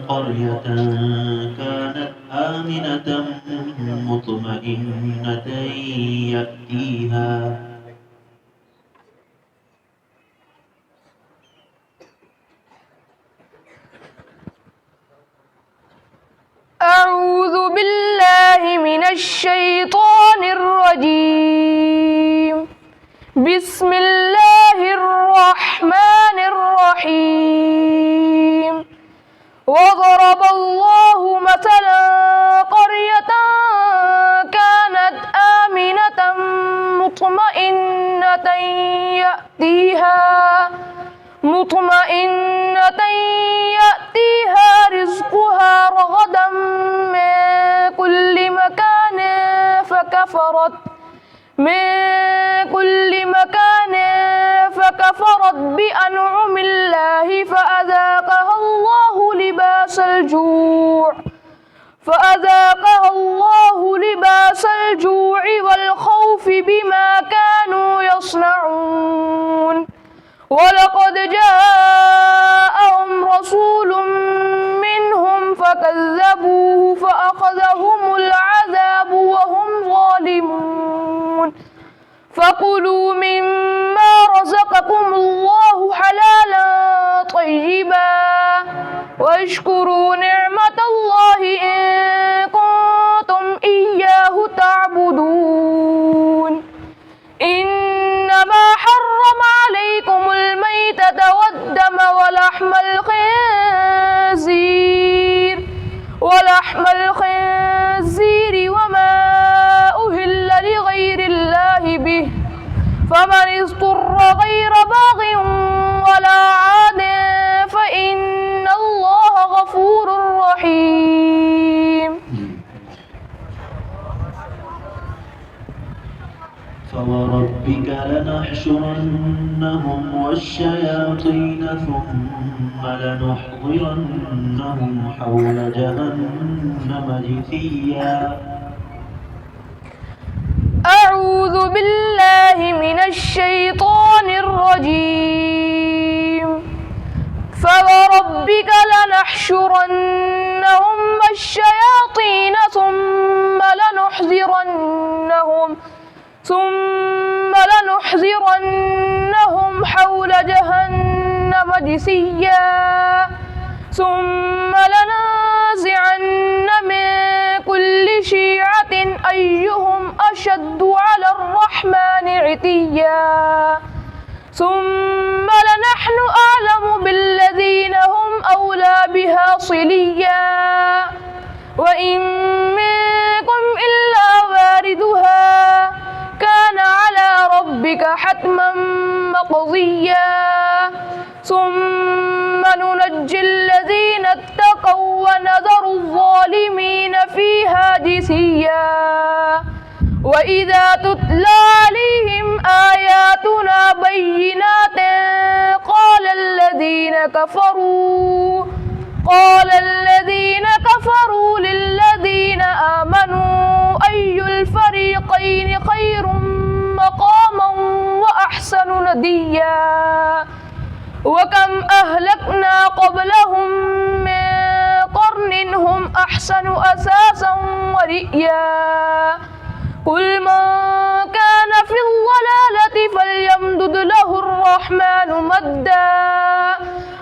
قرية كانت آمنة مطمئنة يأتيها أعوذ بالله من الشيطان الرجيم. بسم الله الرحمن الرحيم. وضرب الله مثلا قرية كانت آمنة مطمئنة يأتيها رزقها رغدا من كل مكان فكفرت بأنعم الله فأذاقها الله لباس الجوع والخوف بما كانوا يصنعون. ولقد جاءهم رسول منهم فكذبوه فأخذهم العذاب وهم ظالمون. فكلوا مما رزقكم الله حلالا طيبا واشكروا نعمة الله إن كنتم إياه تعبدون. إنما حرم عليكم الميتة والدم ولحم الخنزير وما أهل لغير الله به، فمن اضطر غير باغ ولا عاد فإن الله غفور رحيم. فوربك لنحشرنهم والشياطين ثم لنحضرنهم حول جهنم جثيا. أعوذ بالله من الشيطان الرجيم. فوربك لنحشرنهم والشياطين ثم لنحضرنهم حول جهنم جثيا. ثم لننزعن من كل شيعة أيهم أشد على الرحمن عتيا. ثم لنحن أعلم بالذين هم أولى بها صليا. وإن منكم إلا واردها كان على ربك حتما مقضيا. ثم ننجي الذين اتقوا ونذر الظالمين فيها جثيا. وإذا تتلى عليهم آياتنا بينات قال الذين كفروا للذين آمنوا أي الفريقين خير مقاما وأحسن نديا. وكم أهلكنا قبلهم من قرن هم أحسن أثاثا ورئيا. قل من كان في الضلالة فليمدد له الرحمن مدا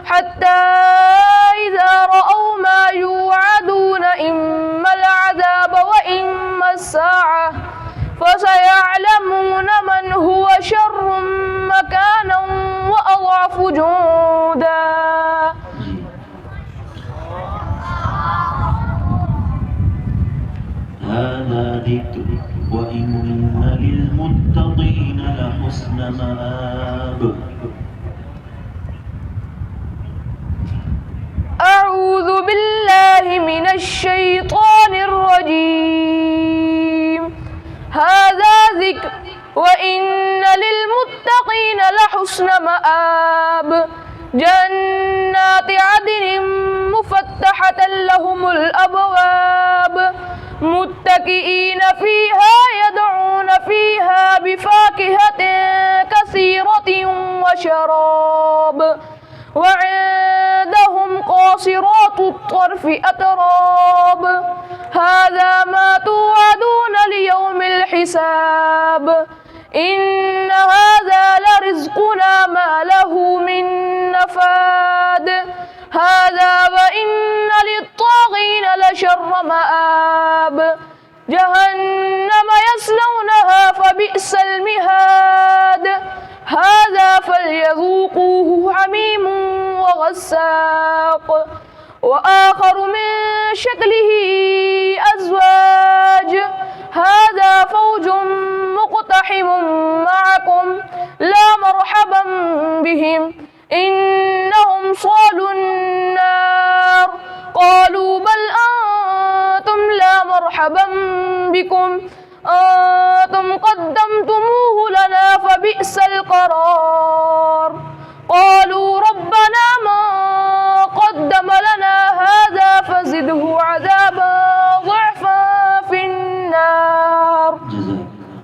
حتى إذا رأوا ما يوعدون إما العذاب وإما الساعة فسيعلمون من هو شر مكانا وأضعف جندا. هذا ذكر وإن للمتقين لحسن مآب. أعوذ بالله من الشيطان الرجيم. هذا ذكر وإن للمتقين لحسن مآب. جنات عدن مفتحة لهم الأبواب متكئين فيها يدعون فيها بفاكهة كثيرة وشراب. وعندهم قاصرات الطرف بالصرف أتراب هذا ما توعدون ليوم الحساب إن هذا لرزقنا ما له من نفاد هذا وإن للطاغين لشر مآب جهنم يصلونها فبئس المهاد هذا فليذوقوه حميم وغساق وآخر من شكله أزواج هذا فوج مقتحم معكم لا مرحبا بهم إنهم صالوا النار قالوا بل أنتم لا مرحبا بكم أنتم قدمتموه لنا فبئس القرار قالوا ربنا من قدم لنا هذا فزده عذابا ضعفا في النار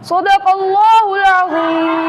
صدق الله العظيم.